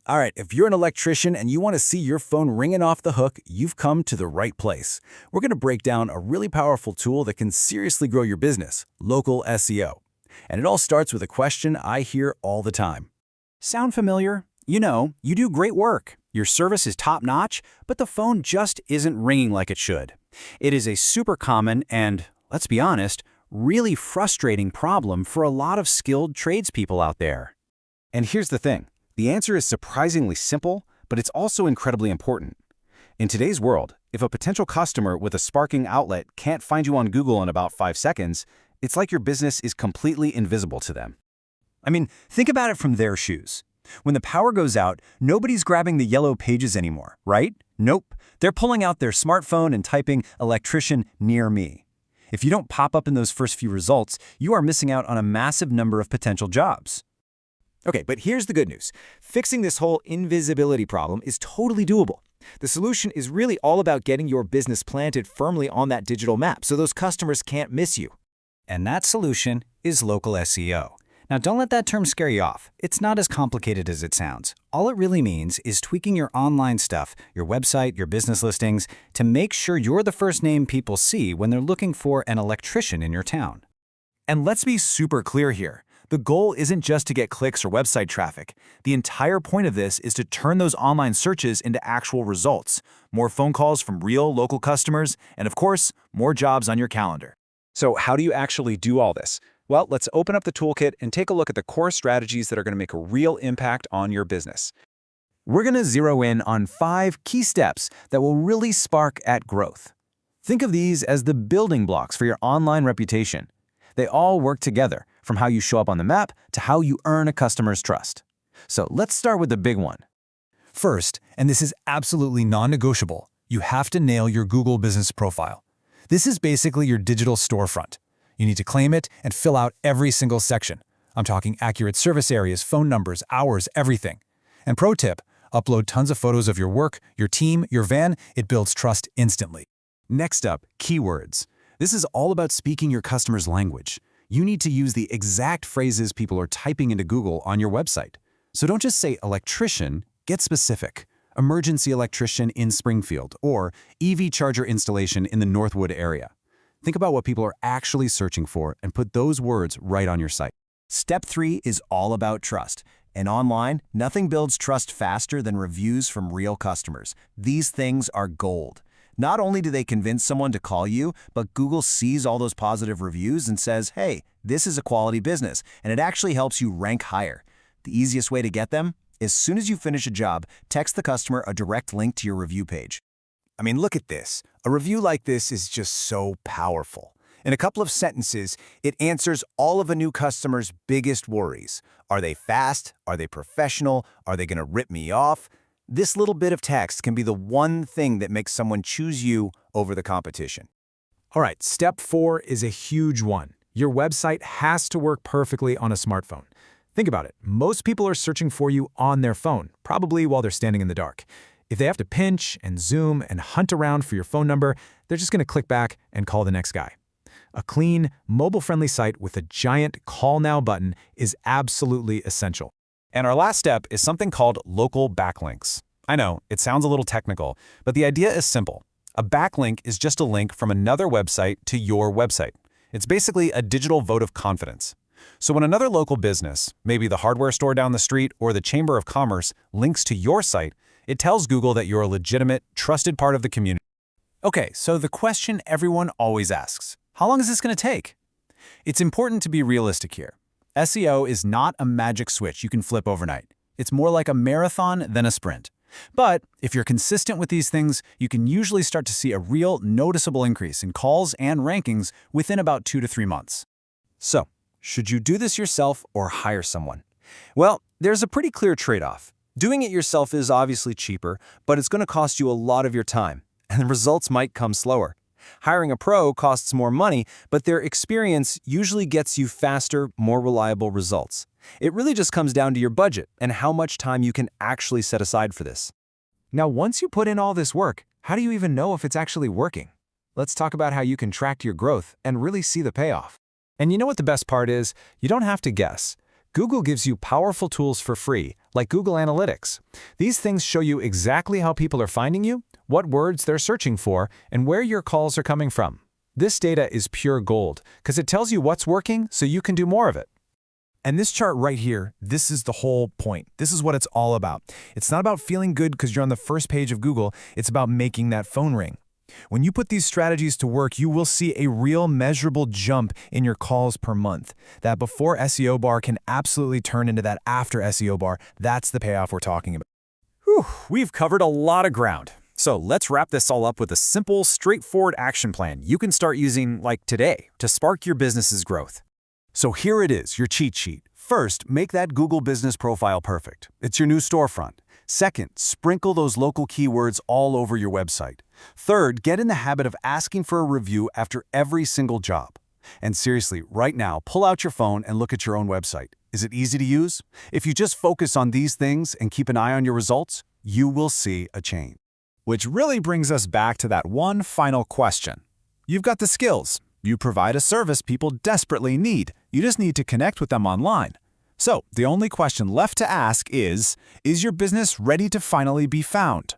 All right, if you're an electrician and you want to see your phone ringing off the hook, you've come to the right place. We're going to break down a really powerful tool that can seriously grow your business, local SEO. And it all starts with a question I hear all the time. Sound familiar? You know, you do great work. Your service is top-notch, but the phone just isn't ringing like it should. It is a super common and, let's be honest, really frustrating problem for a lot of skilled tradespeople out there. And here's the thing. The answer is surprisingly simple, but it's also incredibly important. In today's world, if a potential customer with a sparking outlet can't find you on Google in about 5 seconds, it's like your business is completely invisible to them. I mean, think about it from their shoes. When the power goes out, nobody's grabbing the yellow pages anymore, right? Nope. They're pulling out their smartphone and typing "electrician near me." If you don't pop up in those first few results, you are missing out on a massive number of potential jobs. Okay, but here's the good news. Fixing this whole invisibility problem is totally doable. The solution is really all about getting your business planted firmly on that digital map so those customers can't miss you. And that solution is local SEO. Now, don't let that term scare you off. It's not as complicated as it sounds. All it really means is tweaking your online stuff, your website, your business listings, to make sure you're the first name people see when they're looking for an electrician in your town. And let's be super clear here. The goal isn't just to get clicks or website traffic. The entire point of this is to turn those online searches into actual results, more phone calls from real local customers, and of course, more jobs on your calendar. So how do you actually do all this? Well, let's open up the toolkit and take a look at the core strategies that are going to make a real impact on your business. We're going to zero in on 5 key steps that will really spark at growth. Think of these as the building blocks for your online reputation. They all work together, from how you show up on the map to how you earn a customer's trust. So let's start with the big one. First, and this is absolutely non-negotiable, you have to nail your Google business profile. This is basically your digital storefront. You need to claim it and fill out every single section. I'm talking accurate service areas, phone numbers, hours, everything. And pro tip, upload tons of photos of your work, your team, your van. It builds trust instantly. Next up, keywords. This is all about speaking your customer's language. You need to use the exact phrases people are typing into Google on your website. So don't just say electrician, get specific. Emergency electrician in Springfield or EV charger installation in the Northwood area. Think about what people are actually searching for and put those words right on your site. Step 3 is all about trust. And online, nothing builds trust faster than reviews from real customers. These things are gold. Not only do they convince someone to call you, but Google sees all those positive reviews and says, hey, this is a quality business, and it actually helps you rank higher. The easiest way to get them? As soon as you finish a job, text the customer a direct link to your review page. I mean, look at this. A review like this is just so powerful. In a couple of sentences, it answers all of a new customer's biggest worries. Are they fast? Are they professional? Are they going to rip me off? This little bit of text can be the one thing that makes someone choose you over the competition. All right, step 4 is a huge one. Your website has to work perfectly on a smartphone. Think about it. Most people are searching for you on their phone, probably while they're standing in the dark. If they have to pinch and zoom and hunt around for your phone number, they're just going to click back and call the next guy. A clean, mobile-friendly site with a giant Call Now button is absolutely essential. And our last step is something called local backlinks. I know, it sounds a little technical, but the idea is simple. A backlink is just a link from another website to your website. It's basically a digital vote of confidence. So when another local business, maybe the hardware store down the street or the Chamber of Commerce, links to your site, it tells Google that you're a legitimate, trusted part of the community. Okay, so the question everyone always asks, how long is this going to take? It's important to be realistic here. SEO is not a magic switch you can flip overnight. It's more like a marathon than a sprint. But if you're consistent with these things, you can usually start to see a real noticeable increase in calls and rankings within about 2 to 3 months. So, should you do this yourself or hire someone? Well, there's a pretty clear trade-off. Doing it yourself is obviously cheaper, but it's going to cost you a lot of your time, and the results might come slower. Hiring a pro costs more money, but their experience usually gets you faster, more reliable results. It really just comes down to your budget and how much time you can actually set aside for this. Now, once you put in all this work, how do you even know if it's actually working? Let's talk about how you can track your growth and really see the payoff. And you know what the best part is? You don't have to guess. Google gives you powerful tools for free, like Google Analytics. These things show you exactly how people are finding you, what words they're searching for, and where your calls are coming from. This data is pure gold, because it tells you what's working so you can do more of it. And this chart right here, this is the whole point. This is what it's all about. It's not about feeling good because you're on the first page of Google. It's about making that phone ring. When you put these strategies to work, you will see a real measurable jump in your calls per month. That before SEO bar can absolutely turn into that after SEO bar. That's the payoff we're talking about. Whew, we've covered a lot of ground. So let's wrap this all up with a simple, straightforward action plan you can start using, like today, to spark your business's growth. So here it is, your cheat sheet. First, make that Google business profile perfect. It's your new storefront. Second, sprinkle those local keywords all over your website. Third, get in the habit of asking for a review after every single job. And seriously, right now, pull out your phone and look at your own website. Is it easy to use? If you just focus on these things and keep an eye on your results, you will see a change. Which really brings us back to that one final question. You've got the skills. You provide a service people desperately need. You just need to connect with them online. So, the only question left to ask is your business ready to finally be found?